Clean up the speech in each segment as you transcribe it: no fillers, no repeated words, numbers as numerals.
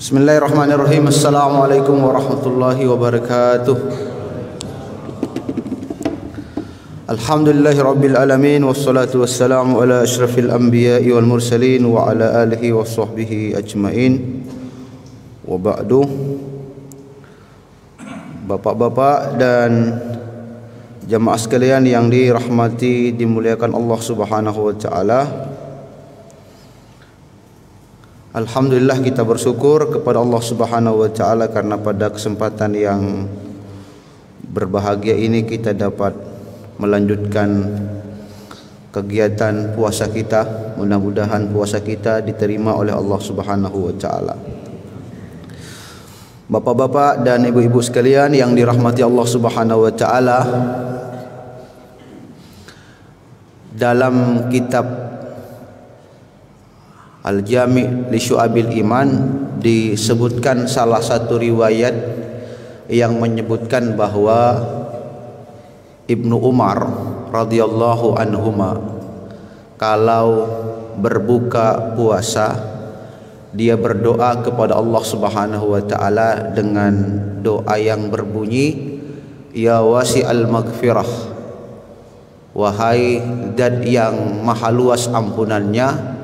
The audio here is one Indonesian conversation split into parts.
Bismillahirrahmanirrahim. Assalamualaikum warahmatullahi wabarakatuh. Alhamdulillahirabbil alamin wassalatu wassalamu ala asyrafil anbiya'i wal mursalin wa ala alihi wa sahbihi ajmain. Wa ba'du. Bapak-bapak dan jamaah sekalian yang dirahmati dimuliakan Allah Subhanahu wa taala. Alhamdulillah, kita bersyukur kepada Allah Subhanahu wa taala karena pada kesempatan yang berbahagia ini kita dapat melanjutkan kegiatan puasa kita. Mudah-mudahan puasa kita diterima oleh Allah Subhanahu wa taala. Bapak-bapak dan ibu-ibu sekalian yang dirahmati Allah Subhanahu wa taala, dalam kitab Al-Jami' li Syu'abil Iman disebutkan salah satu riwayat yang menyebutkan bahwa Ibnu Umar radhiyallahu anhuma kalau berbuka puasa dia berdoa kepada Allah Subhanahu wa taala dengan doa yang berbunyi, ya wasi'al maghfirah, wahai zat yang maha luas ampunannya,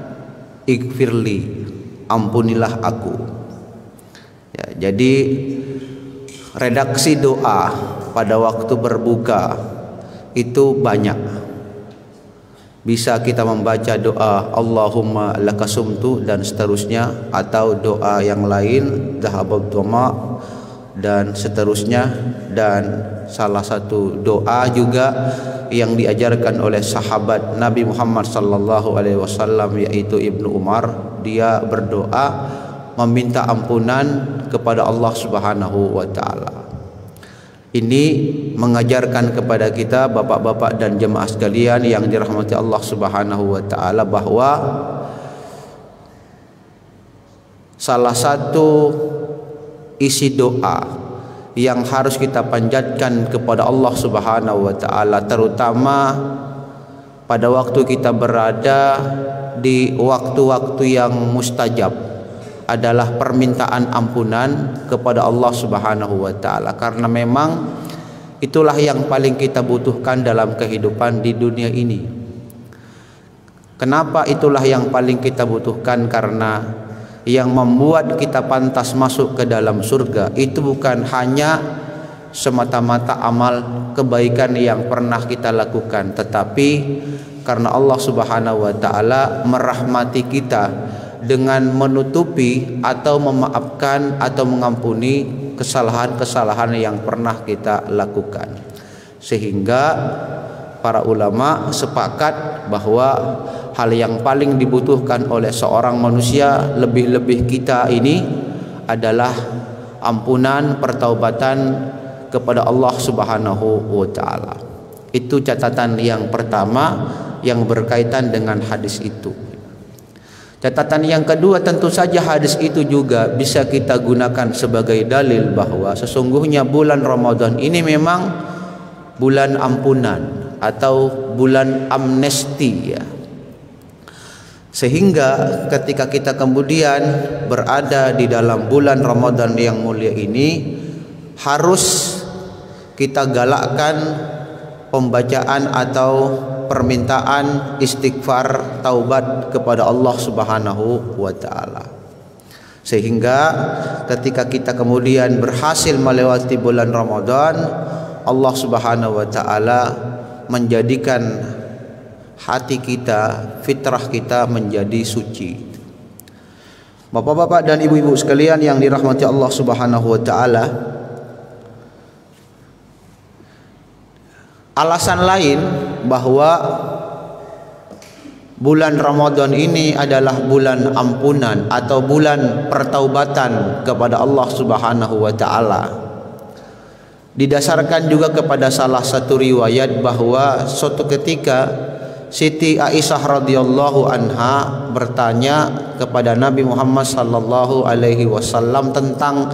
Ighfirli, ampunilah aku. Ya, jadi redaksi doa pada waktu berbuka itu banyak. Bisa kita membaca doa Allahumma lakasumtu dan seterusnya, atau doa yang lain dhahabad dhama dan seterusnya. Dan salah satu doa juga yang diajarkan oleh sahabat Nabi Muhammad sallallahu alaihi wasallam yaitu Ibnu Umar, dia berdoa meminta ampunan kepada Allah Subhanahu wa taala. Ini mengajarkan kepada kita bapak-bapak dan jemaah sekalian yang dirahmati Allah Subhanahu wa taala bahwa salah satu isi doa yang harus kita panjatkan kepada Allah Subhanahu wa taala, terutama pada waktu kita berada di waktu-waktu yang mustajab, adalah permintaan ampunan kepada Allah Subhanahu wa taala, karena memang itulah yang paling kita butuhkan dalam kehidupan di dunia ini. Kenapa itulah yang paling kita butuhkan? Karena yang membuat kita pantas masuk ke dalam surga itu bukan hanya semata-mata amal kebaikan yang pernah kita lakukan, tetapi karena Allah Subhanahu wa taala merahmati kita dengan menutupi atau memaafkan atau mengampuni kesalahan-kesalahan yang pernah kita lakukan. Sehingga para ulama sepakat bahwa hal yang paling dibutuhkan oleh seorang manusia, lebih-lebih kita ini, adalah ampunan, pertaubatan kepada Allah Subhanahu wa taala. Itu catatan yang pertama yang berkaitan dengan hadis itu. Catatan yang kedua, tentu saja hadis itu juga bisa kita gunakan sebagai dalil bahwa sesungguhnya bulan Ramadan ini memang bulan ampunan atau bulan amnesti, ya. Sehingga ketika kita kemudian berada di dalam bulan Ramadan yang mulia ini, harus kita galakkan pembacaan atau permintaan istighfar taubat kepada Allah Subhanahu wa taala. Sehingga ketika kita kemudian berhasil melewati bulan Ramadan, Allah Subhanahu wa taala menjadikan hati kita, fitrah kita menjadi suci. Bapak-bapak dan ibu-ibu sekalian yang dirahmati Allah Subhanahu wa taala, alasan lain bahwa bulan Ramadan ini adalah bulan ampunan atau bulan pertaubatan kepada Allah Subhanahu wa taala didasarkan juga kepada salah satu riwayat bahwa suatu ketika Siti Aisyah radhiyallahu anha bertanya kepada Nabi Muhammad sallallahu alaihi wasallam tentang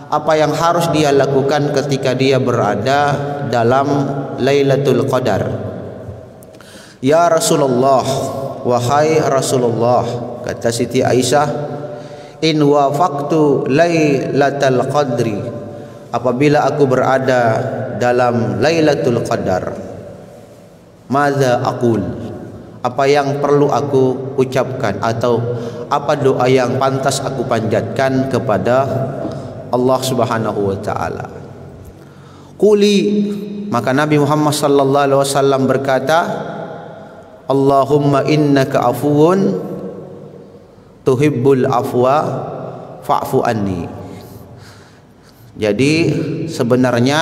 apa yang harus dia lakukan ketika dia berada dalam Lailatul Qadar. Ya Rasulullah, wahai Rasulullah, kata Siti Aisyah, in wafaqtu lailatul qadri, apabila aku berada dalam Lailatul Qadar, madza aqul, apa yang perlu aku ucapkan atau apa doa yang pantas aku panjatkan kepada Allah Subhanahu wa taala. Quli, maka Nabi Muhammad sallallahu alaihi wasallam berkata, Allahumma innaka afuwun tuhibbul afwa fa'fu anni. Jadi sebenarnya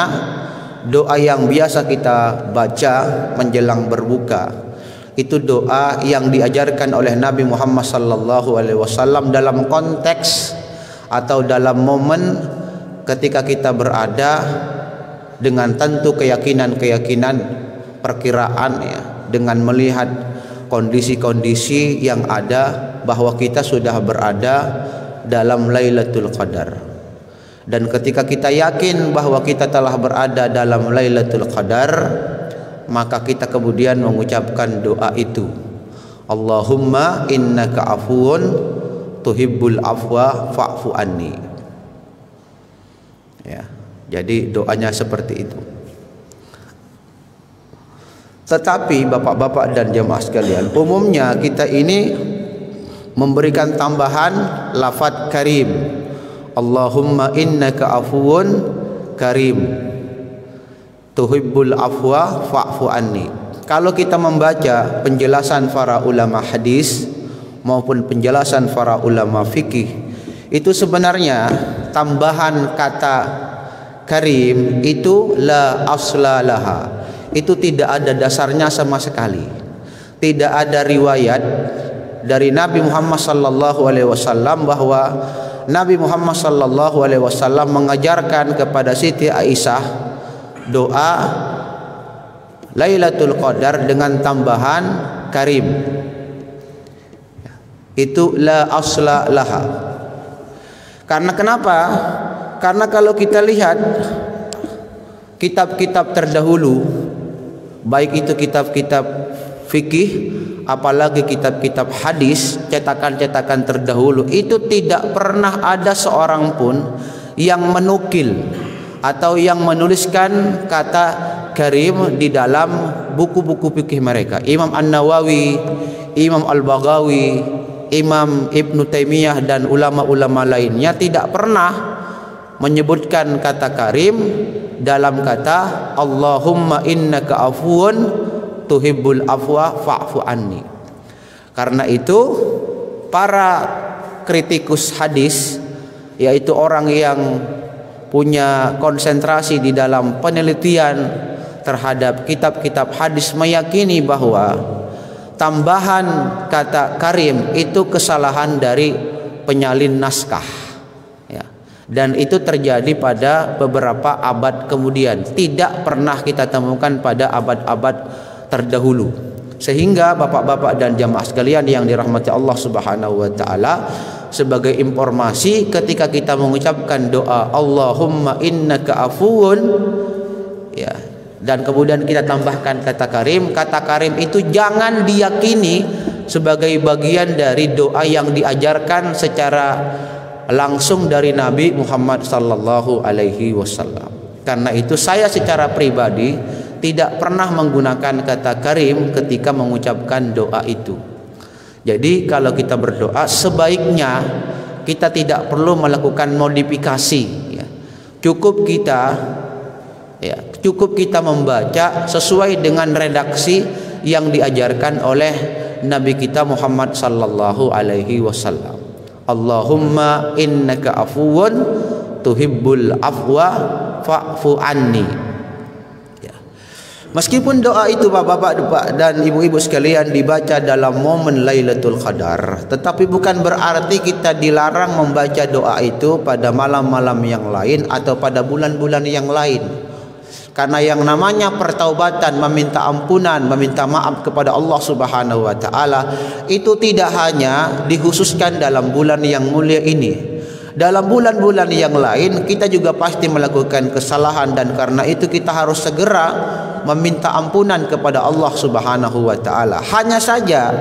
doa yang biasa kita baca menjelang berbuka itu doa yang diajarkan oleh Nabi Muhammad sallallahu alaihi wasallam dalam konteks atau dalam momen ketika kita berada dengan tentu keyakinan-keyakinan perkiraan ya, dengan melihat kondisi-kondisi yang ada bahwa kita sudah berada dalam Lailatul Qadar. Dan ketika kita yakin bahwa kita telah berada dalam Lailatul Qadar, maka kita kemudian mengucapkan doa itu, Allahumma innaka afuwun tuhibbul afwa fa'fu anni. Ya, jadi doanya seperti itu. Tetapi bapak-bapak dan jemaah sekalian, umumnya kita ini memberikan tambahan lafaz karim, Allahumma innaka afuwun karim tuhibbul afwa fa'fu anni. Kalau kita membaca penjelasan para ulama hadis maupun penjelasan para ulama fikih, itu sebenarnya tambahan kata karim itu la asla laha, itu tidak ada dasarnya sama sekali. Tidak ada riwayat dari Nabi Muhammad sallallahu alaihi wasallam bahwa Nabi Muhammad sallallahu alaihi wasallam mengajarkan kepada Siti Aisyah doa Lailatul Qadar dengan tambahan karim. Itu la asla laha. Karena kenapa? Karena kalau kita lihat kitab-kitab terdahulu, baik itu kitab-kitab fikih apalagi kitab-kitab hadis, cetakan-cetakan terdahulu, itu tidak pernah ada seorang pun yang menukil atau yang menuliskan kata karim di dalam buku-buku fikih mereka. Imam An-Nawawi, Imam Al-Baghawi, Imam Ibnu Taimiyah dan ulama-ulama lainnya tidak pernah menyebutkan kata karim dalam kata Allahumma innaka afuwun tuhibbul afwa fa'fu anni. Karena itu para kritikus hadis, yaitu orang yang punya konsentrasi di dalam penelitian terhadap kitab-kitab hadis, meyakini bahwa tambahan kata karim itu kesalahan dari penyalin naskah ya. Dan itu terjadi pada beberapa abad kemudian, tidak pernah kita temukan pada abad-abad terdahulu. Sehingga bapak-bapak dan jamaah sekalian yang dirahmati Allah Subhanahu wa taala, sebagai informasi ketika kita mengucapkan doa Allahumma innaka afuwun ya, dan kemudian kita tambahkan kata karim itu jangan diyakini sebagai bagian dari doa yang diajarkan secara langsung dari Nabi Muhammad sallallahu alaihi wasallam. Karena itu saya secara pribadi tidak pernah menggunakan kata karim ketika mengucapkan doa itu. Jadi kalau kita berdoa sebaiknya kita tidak perlu melakukan modifikasi ya. Cukup kita membaca sesuai dengan redaksi yang diajarkan oleh Nabi kita Muhammad sallallahu alaihi wasallam. Allahumma innaka afuwun tuhibbul afwa fa'fu anni. Meskipun doa itu bapak-bapak dan ibu-ibu sekalian dibaca dalam momen Lailatul Qadar, tetapi bukan berarti kita dilarang membaca doa itu pada malam-malam yang lain atau pada bulan-bulan yang lain. Karena yang namanya pertaubatan, meminta ampunan, meminta maaf kepada Allah Subhanahu wa taala, itu tidak hanya dikhususkan dalam bulan yang mulia ini. Dalam bulan-bulan yang lain kita juga pasti melakukan kesalahan, dan karena itu kita harus segera meminta ampunan kepada Allah Subhanahu wa taala. Hanya saja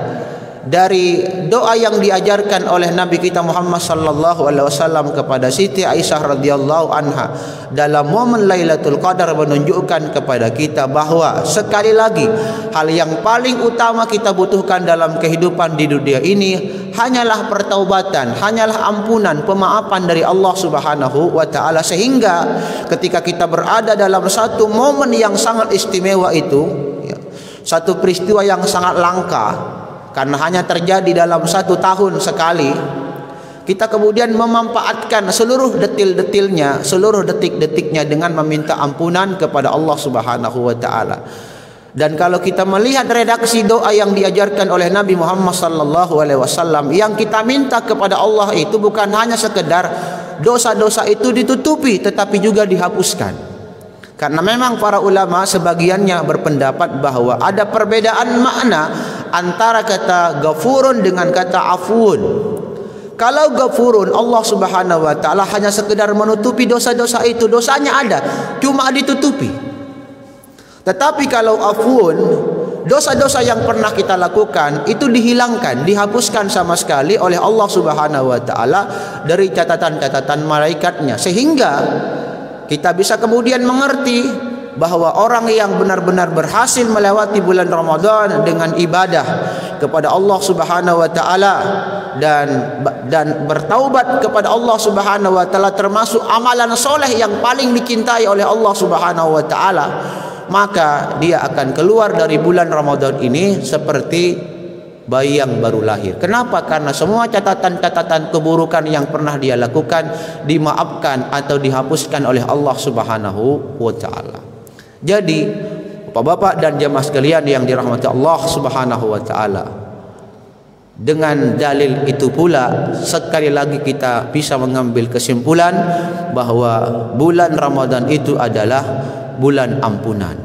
dari doa yang diajarkan oleh Nabi kita Muhammad sallallahu alaihi wasallam kepada Siti Aisyah radhiyallahu anha dalam momen Lailatul Qadar menunjukkan kepada kita bahwa sekali lagi hal yang paling utama kita butuhkan dalam kehidupan di dunia ini hanyalah pertaubatan, hanyalah ampunan, pemaafan dari Allah Subhanahu wa taala, sehingga ketika kita berada dalam satu momen yang sangat istimewa itu, satu peristiwa yang sangat langka karena hanya terjadi dalam 1 tahun sekali, kita kemudian memanfaatkan seluruh detil-detilnya, seluruh detik-detiknya dengan meminta ampunan kepada Allah Subhanahu wa taala. Dan kalau kita melihat redaksi doa yang diajarkan oleh Nabi Muhammad sallallahu alaihi wasallam, yang kita minta kepada Allah itu bukan hanya sekedar dosa-dosa itu ditutupi, tetapi juga dihapuskan. Karena memang para ulama sebagiannya berpendapat bahwa ada perbedaan makna antara kata ghafurun dengan kata afun. Kalau ghafurun, Allah Subhanahu wa taala hanya sekedar menutupi dosa-dosa itu, dosanya ada, cuma ditutupi. Tetapi kalau afun, dosa-dosa yang pernah kita lakukan itu dihilangkan, dihapuskan sama sekali oleh Allah Subhanahu wa taala dari catatan-catatan malaikatnya, sehingga kita bisa kemudian mengerti bahwa orang yang benar-benar berhasil melewati bulan Ramadan dengan ibadah kepada Allah Subhanahu wa taala dan bertaubat kepada Allah Subhanahu wa taala termasuk amalan soleh yang paling dicintai oleh Allah Subhanahu wa taala, maka dia akan keluar dari bulan Ramadan ini seperti bayi yang baru lahir. Kenapa? Karena semua catatan-catatan keburukan yang pernah dia lakukan dimaafkan atau dihapuskan oleh Allah Subhanahu wa taala. Jadi, Bapak-bapak dan jamaah sekalian yang dirahmati Allah Subhanahu wa taala, dengan dalil itu pula sekali lagi kita bisa mengambil kesimpulan bahwa bulan Ramadan itu adalah bulan ampunan.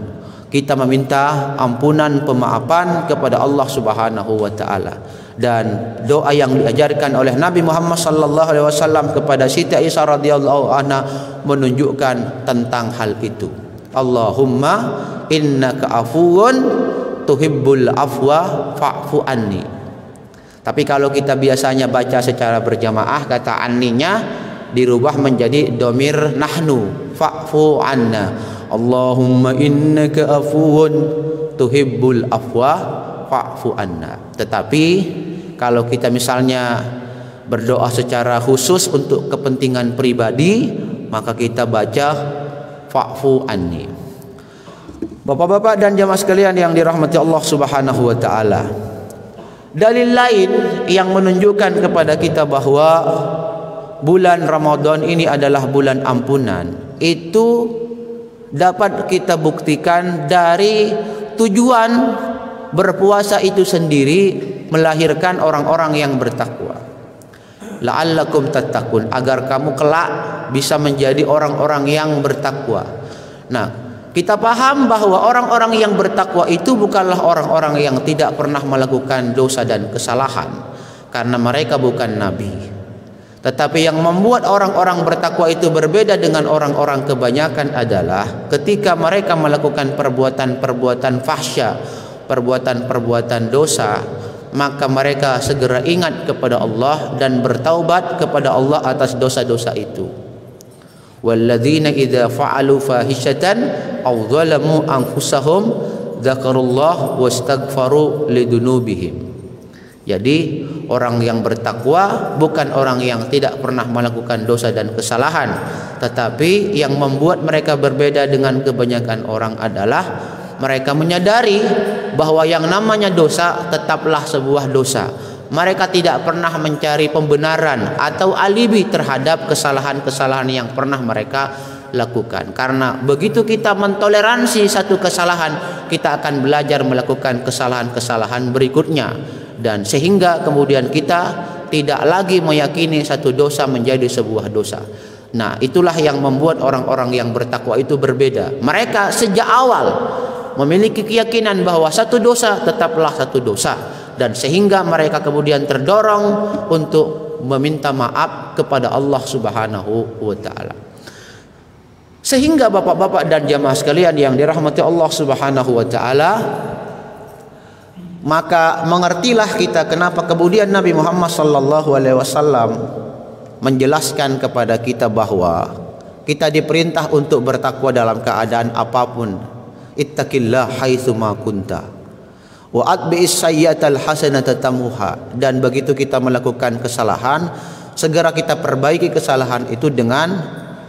Kita meminta ampunan, pemaafan kepada Allah Subhanahu wa taala. Dan doa yang diajarkan oleh Nabi Muhammad sallallahu alaihi wasallam kepada Siti Aisyah radhiyallahu anha menunjukkan tentang hal itu. Allahumma innaka afuwun tuhibbul afwa fa'fu anni. Tapi kalau kita biasanya baca secara berjamaah, kata anninya dirubah menjadi domir nahnu, fa'fu anna. Allahumma innaka afuwun tuhibbul afwa fa'fu anna. Tetapi kalau kita misalnya berdoa secara khusus untuk kepentingan pribadi, maka kita baca fa'fu anni. Bapak-bapak dan jamaah sekalian yang dirahmati Allah Subhanahu wa taala, dalil lain yang menunjukkan kepada kita bahwa bulan Ramadan ini adalah bulan ampunan itu dapat kita buktikan dari tujuan berpuasa itu sendiri, melahirkan orang-orang yang bertakwa. La'allakum tattaqun, agar kamu kelak bisa menjadi orang-orang yang bertakwa. Nah, kita paham bahwa orang-orang yang bertakwa itu bukanlah orang-orang yang tidak pernah melakukan dosa dan kesalahan, karena mereka bukan nabi. Tetapi yang membuat orang-orang bertakwa itu berbeda dengan orang-orang kebanyakan adalah ketika mereka melakukan perbuatan-perbuatan fahsya, perbuatan-perbuatan dosa, maka mereka segera ingat kepada Allah dan bertaubat kepada Allah atas dosa-dosa itu. Walladzina idza fa'alu fahishatan aw zalamu anfusahum dzakarullah wastaghfaru lidunubihim. Jadi orang yang bertakwa bukan orang yang tidak pernah melakukan dosa dan kesalahan, tetapi yang membuat mereka berbeda dengan kebanyakan orang adalah mereka menyadari bahwa yang namanya dosa tetaplah sebuah dosa. Mereka tidak pernah mencari pembenaran atau alibi terhadap kesalahan-kesalahan yang pernah mereka lakukan. Karena begitu kita mentoleransi satu kesalahan, kita akan belajar melakukan kesalahan-kesalahan berikutnya. Dan sehingga kemudian kita tidak lagi meyakini satu dosa menjadi sebuah dosa. Nah, itulah yang membuat orang-orang yang bertakwa itu berbeda. Mereka sejak awal memiliki keyakinan bahwa satu dosa tetaplah satu dosa, dan sehingga mereka kemudian terdorong untuk meminta maaf kepada Allah Subhanahu wa taala. Sehingga bapak-bapak dan jamaah sekalian yang dirahmati Allah Subhanahu wa taala, Maka mengertilah kita kenapa kemudian Nabi Muhammad sallallahu alaihi wasallam menjelaskan kepada kita bahwa kita diperintah untuk bertakwa dalam keadaan apapun. Ittaqillah haitsu ma kunta wa atbi'is sayyi'atal hasanata tamuha. Dan begitu kita melakukan kesalahan, segera kita perbaiki kesalahan itu dengan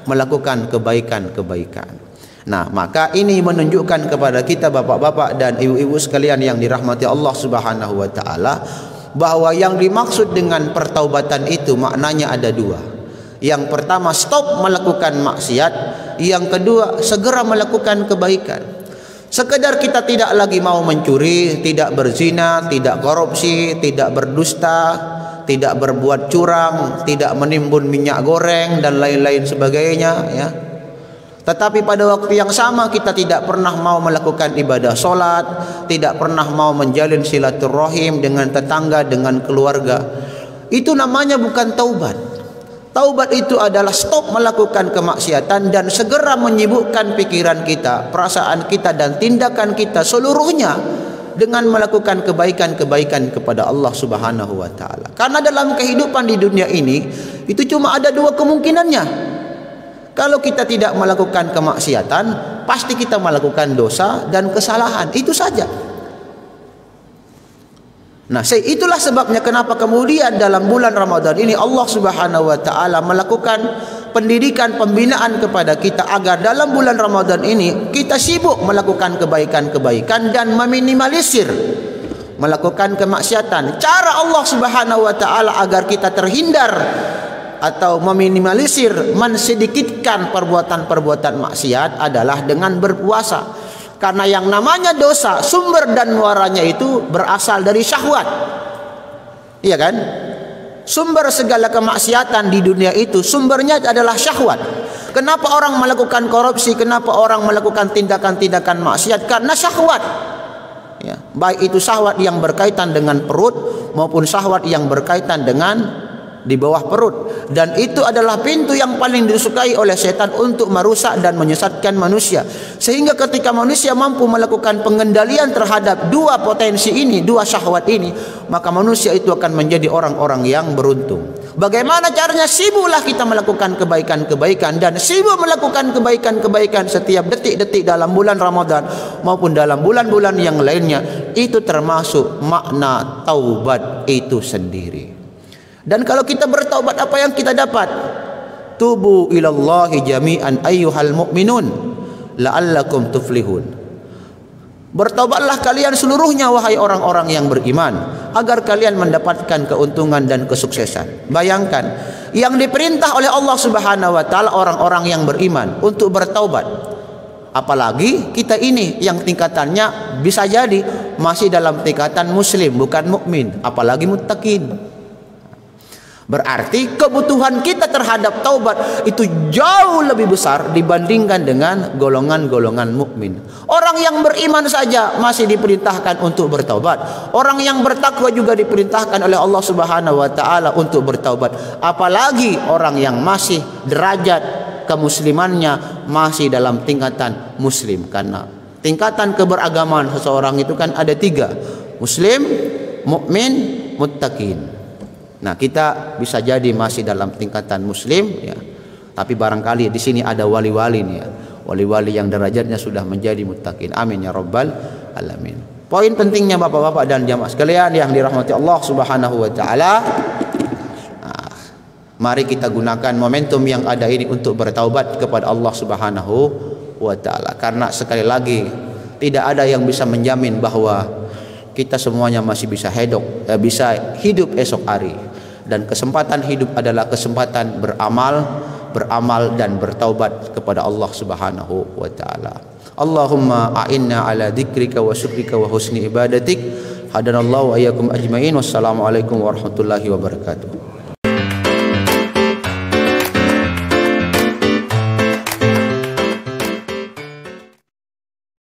melakukan kebaikan-kebaikan. Nah, maka ini menunjukkan kepada kita bapak-bapak dan ibu-ibu sekalian yang dirahmati Allah Subhanahu wa taala, bahwa yang dimaksud dengan pertaubatan itu maknanya ada dua. Yang pertama, stop melakukan maksiat. Yang kedua, segera melakukan kebaikan. Sekedar kita tidak lagi mau mencuri, tidak berzina, tidak korupsi, tidak berdusta, tidak berbuat curang, tidak menimbun minyak goreng dan lain-lain sebagainya, ya. Tetapi pada waktu yang sama kita tidak pernah mau melakukan ibadah solat, tidak pernah mau menjalin silaturahim dengan tetangga, dengan keluarga. Itu namanya bukan taubat. Taubat itu adalah stop melakukan kemaksiatan dan segera menyibukkan pikiran kita, perasaan kita dan tindakan kita seluruhnya dengan melakukan kebaikan-kebaikan kepada Allah Subhanahu wa taala. Karena dalam kehidupan di dunia ini itu cuma ada dua kemungkinannya. Kalau kita tidak melakukan kemaksiatan, pasti kita melakukan dosa dan kesalahan. Itu saja. Nah, itulah sebabnya kenapa kemudian dalam bulan Ramadan ini Allah Subhanahu wa taala melakukan pendidikan, pembinaan kepada kita agar dalam bulan Ramadan ini kita sibuk melakukan kebaikan-kebaikan dan meminimalisir melakukan kemaksiatan. Cara Allah Subhanahu wa taala agar kita terhindar atau meminimalisir, mensedikitkan perbuatan-perbuatan maksiat adalah dengan berpuasa. Karena yang namanya dosa, sumber dan muaranya itu berasal dari syahwat. Iya kan? Sumber segala kemaksiatan di dunia itu sumbernya adalah syahwat. Kenapa orang melakukan korupsi? Kenapa orang melakukan tindakan-tindakan maksiat? Karena syahwat. Ya, baik itu syahwat yang berkaitan dengan perut maupun syahwat yang berkaitan dengan di bawah perut. Dan itu adalah pintu yang paling disukai oleh setan untuk merusak dan menyesatkan manusia. Sehingga ketika manusia mampu melakukan pengendalian terhadap dua potensi ini, dua syahwat ini, maka manusia itu akan menjadi orang-orang yang beruntung. Bagaimana caranya? Sibuklah kita melakukan kebaikan-kebaikan dan sibuk melakukan kebaikan-kebaikan setiap detik-detik dalam bulan Ramadan maupun dalam bulan-bulan yang lainnya. Itu termasuk makna taubat itu sendiri. Dan kalau kita bertaubat, apa yang kita dapat? Tubu ilallahi jami'an ayyuhal mu'minun la'allakum tuflihun. Bertaubatlah kalian seluruhnya wahai orang-orang yang beriman, agar kalian mendapatkan keuntungan dan kesuksesan. Bayangkan, yang diperintah oleh Allah Subhanahu wa taala orang-orang yang beriman untuk bertaubat. Apalagi kita ini yang tingkatannya bisa jadi masih dalam tingkatan muslim, bukan mukmin, apalagi muttaqin. Berarti kebutuhan kita terhadap taubat itu jauh lebih besar dibandingkan dengan golongan-golongan mukmin. Orang yang beriman saja masih diperintahkan untuk bertaubat. Orang yang bertakwa juga diperintahkan oleh Allah Subhanahu wa taala untuk bertaubat. Apalagi orang yang masih derajat kemuslimannya masih dalam tingkatan muslim. Karena tingkatan keberagaman seseorang itu kan ada tiga: muslim, mukmin, muttaqin. Nah, kita bisa jadi masih dalam tingkatan muslim, ya. Tapi barangkali di sini ada wali-wali nih, ya. Wali-wali yang derajatnya sudah menjadi muttaqin. Amin ya rabbal alamin. Poin pentingnya bapak-bapak dan jamaah sekalian yang dirahmati Allah Subhanahu wa taala. Nah, mari kita gunakan momentum yang ada ini untuk bertaubat kepada Allah Subhanahu wa taala. Karena sekali lagi tidak ada yang bisa menjamin bahwa kita semuanya masih bisa hidup esok hari. Dan kesempatan hidup adalah kesempatan beramal dan bertaubat kepada Allah Subhanahu wa taala. Allahumma a'inna ala dzikrika wa syukrika wa husni ibadatik. Hadanallahu wa iyyakum ajmain. Wassalamualaikum warahmatullahi wabarakatuh.